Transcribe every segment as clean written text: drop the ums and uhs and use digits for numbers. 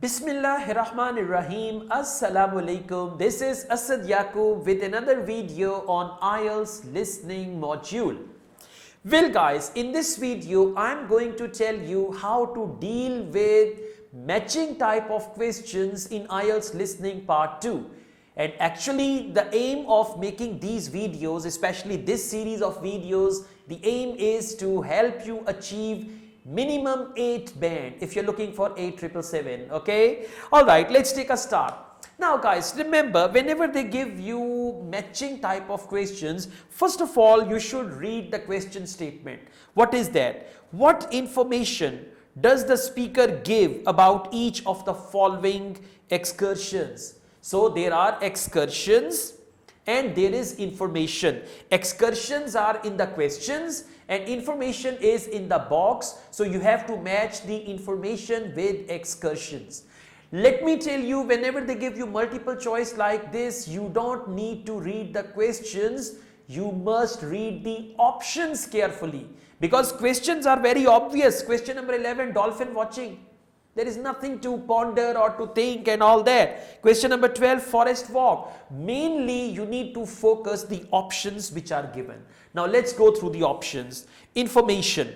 Bismillahirrahmanirrahim. Assalamu alaikum. This is Asad Yaqub with another video on IELTS listening module. Well guys, in this video I'm going to tell you how to deal with matching type of questions in IELTS listening part 2. And actually the aim of making these videos, especially this series of videos, the aim is to help you achieve minimum 8 band if you're looking for 8777. Okay, all right, let's take a start. Now guys, remember, whenever they give you matching type of questions, first of all you should read the question statement. What is that? What information does the speaker give about each of the following excursions? So there are excursions and there is information. Excursions are in the questions and information is in the box, so you have to match the information with excursions. Let me tell you, whenever they give you multiple choice like this, you don't need to read the questions, you must read the options carefully, because questions are very obvious. Question number 11, dolphin watching. There is nothing to ponder or to think and all that. Question number 12, forest walk. Mainly you need to focus the options which are given. Now let's go through the options. Information.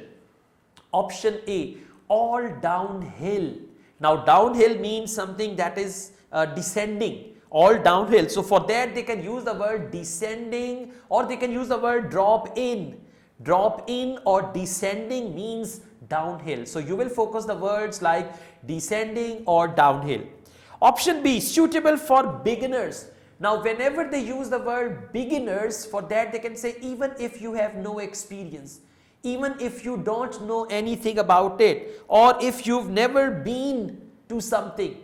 Option A, all downhill. Now downhill means something that is descending. All downhill. So for that they can use the word descending or they can use the word drop in. Drop in or descending means downhill. So you will focus the words like descending or downhill. Option B, suitable for beginners. Now whenever they use the word beginners, for that they can say even if you have no experience, even if you don't know anything about it, or if you've never been to something,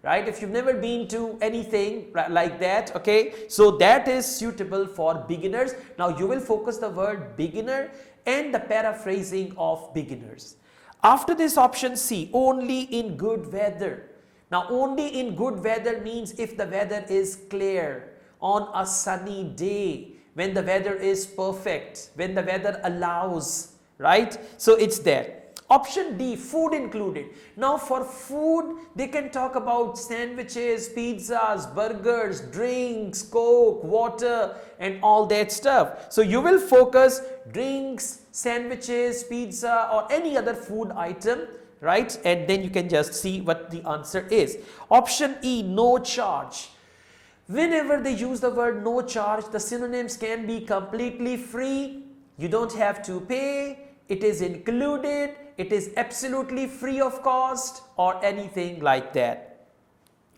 right? If you've never been to anything like that, okay, so that is suitable for beginners. Now you will focus the word beginner and the paraphrasing of beginners. After this, option C, only in good weather. Now only in good weather means if the weather is clear, on a sunny day, when the weather is perfect, when the weather allows, right? So it's there. Option D, food included. Now for food, they can talk about sandwiches, pizzas, burgers, drinks, coke, water and all that stuff. So you will focus drinks, sandwiches, pizza or any other food item, right? And then you can just see what the answer is. Option E, no charge. Whenever they use the word no charge, the synonyms can be completely free, you don't have to pay, it is included, it is absolutely free of cost or anything like that.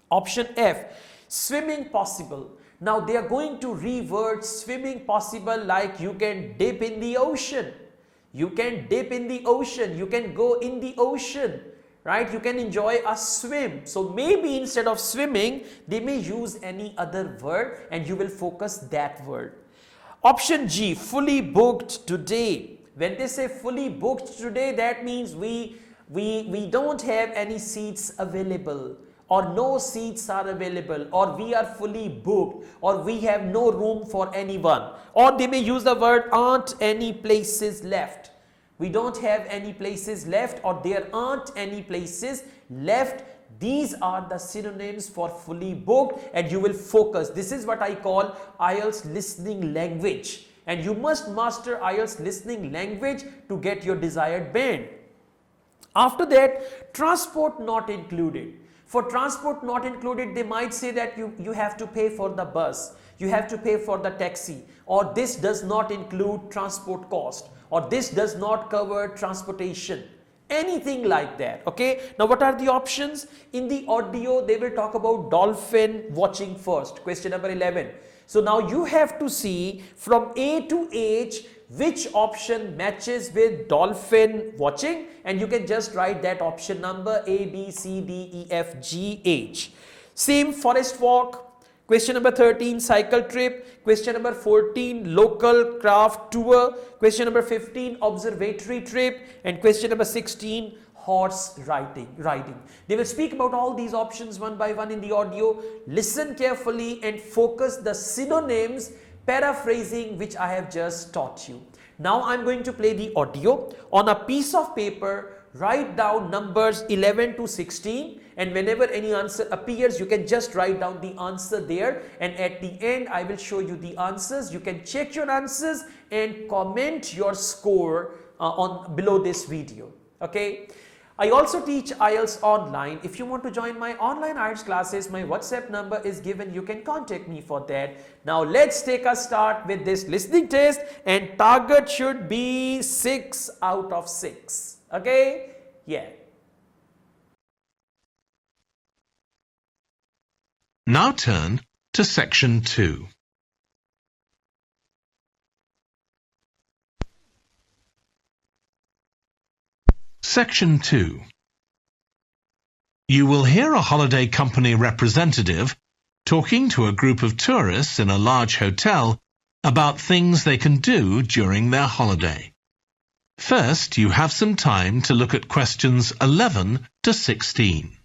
Option F, swimming possible. Now they are going to revert swimming possible like you can dip in the ocean. You can dip in the ocean, you can go in the ocean, right? You can enjoy a swim. So maybe instead of swimming, they may use any other word and you will focus that word. Option G, fully booked today. When they say fully booked today, that means we don't have any seats available, or no seats are available, or we are fully booked, or we have no room for anyone. Or they may use the word aren't any places left. We don't have any places left, or there aren't any places left. These are the synonyms for fully booked and you will focus. This is what I call IELTS listening language. And you must master IELTS listening language to get your desired band. After that, transport not included. For transport not included, they might say that you have to pay for the bus, you have to pay for the taxi, or this does not include transport cost, or this does not cover transportation. Anything like that, okay? Now what are the options? In the audio, they will talk about dolphin watching first, question number 11. So now you have to see from A to H which option matches with dolphin watching, and you can just write that option number A, B, C, D, E, F, G, H. Same forest walk. Question number 13, cycle trip. Question number 14, local craft tour. Question number 15, observatory trip. And question number 16, horse riding. They will speak about all these options one by one in the audio. Listen carefully and focus the synonyms, paraphrasing which I have just taught you. Now I'm going to play the audio. On a piece of paper, write down numbers 11 to 16 and whenever any answer appears, you can just write down the answer there, and at the end I will show you the answers. You can check your answers and comment your score on below this video. Okay. I also teach IELTS online. If you want to join my online IELTS classes, my WhatsApp number is given. You can contact me for that. Now let's take a start with this listening test, and target should be 6 out of 6. Okay? Yeah. Now turn to section 2. Section 2. You will hear a holiday company representative talking to a group of tourists in a large hotel about things they can do during their holiday. First, you have some time to look at questions 11 to 16.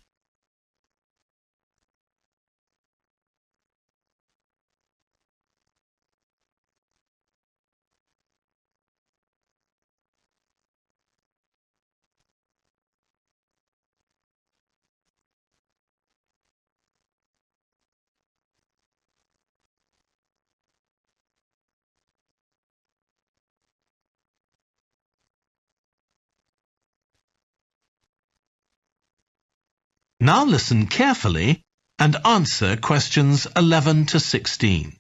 Now listen carefully and answer questions 11 to 16.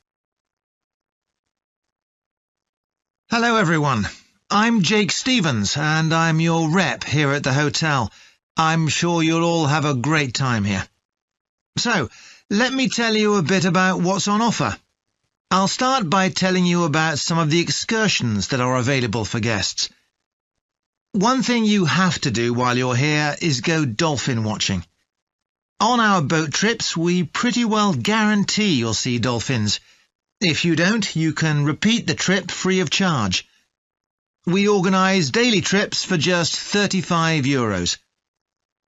Hello everyone, I'm Jake Stevens and I'm your rep here at the hotel. I'm sure you'll all have a great time here. So, let me tell you a bit about what's on offer. I'll start by telling you about some of the excursions that are available for guests. One thing you have to do while you're here is go dolphin watching. On our boat trips, we pretty well guarantee you'll see dolphins. If you don't, you can repeat the trip free of charge. We organise daily trips for just €35.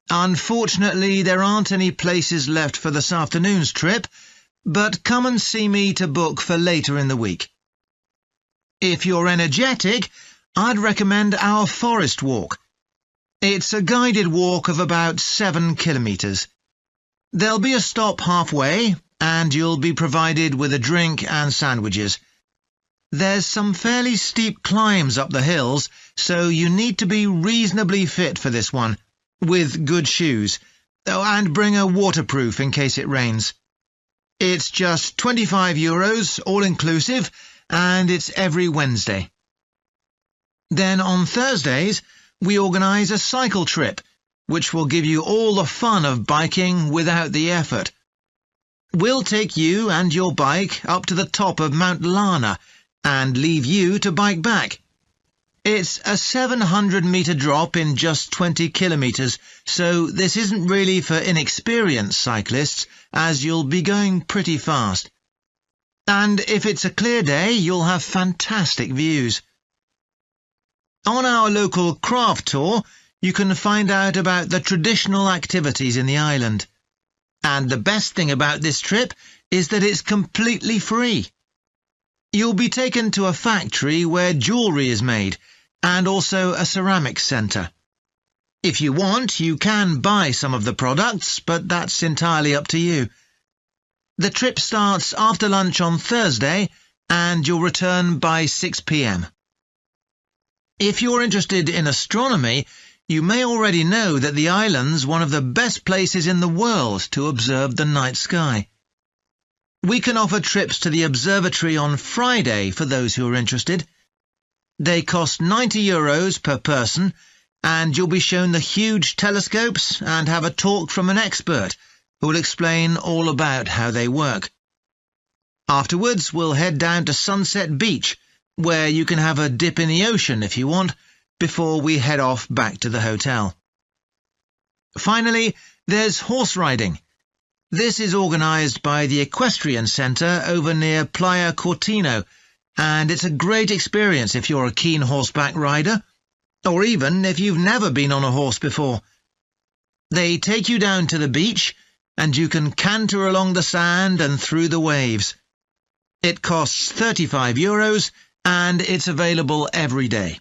Unfortunately, there aren't any places left for this afternoon's trip, but come and see me to book for later in the week. If you're energetic, I'd recommend our forest walk. It's a guided walk of about 7 kilometres. There'll be a stop halfway, and you'll be provided with a drink and sandwiches. There's some fairly steep climbs up the hills, so you need to be reasonably fit for this one, with good shoes. Oh, and bring a waterproof in case it rains. It's just €25, all-inclusive, and it's every Wednesday. Then on Thursdays, we organise a cycle trip, which will give you all the fun of biking without the effort. We'll take you and your bike up to the top of Mount Lana and leave you to bike back. It's a 700-metre drop in just 20 kilometres, so this isn't really for inexperienced cyclists, as you'll be going pretty fast. And if it's a clear day, you'll have fantastic views. On our local craft tour, you can find out about the traditional activities in the island. And the best thing about this trip is that it's completely free. You'll be taken to a factory where jewellery is made, and also a ceramics centre. If you want, you can buy some of the products, but that's entirely up to you. The trip starts after lunch on Thursday, and you'll return by 6 p.m. If you're interested in astronomy, you may already know that the island's one of the best places in the world to observe the night sky. We can offer trips to the observatory on Friday for those who are interested. They cost €90 per person, and you'll be shown the huge telescopes and have a talk from an expert who will explain all about how they work. Afterwards, we'll head down to Sunset Beach, where you can have a dip in the ocean if you want, before we head off back to the hotel. Finally, there's horse riding. This is organised by the Equestrian Centre over near Playa Cortino, and it's a great experience if you're a keen horseback rider, or even if you've never been on a horse before. They take you down to the beach, and you can canter along the sand and through the waves. It costs €35, and it's available every day.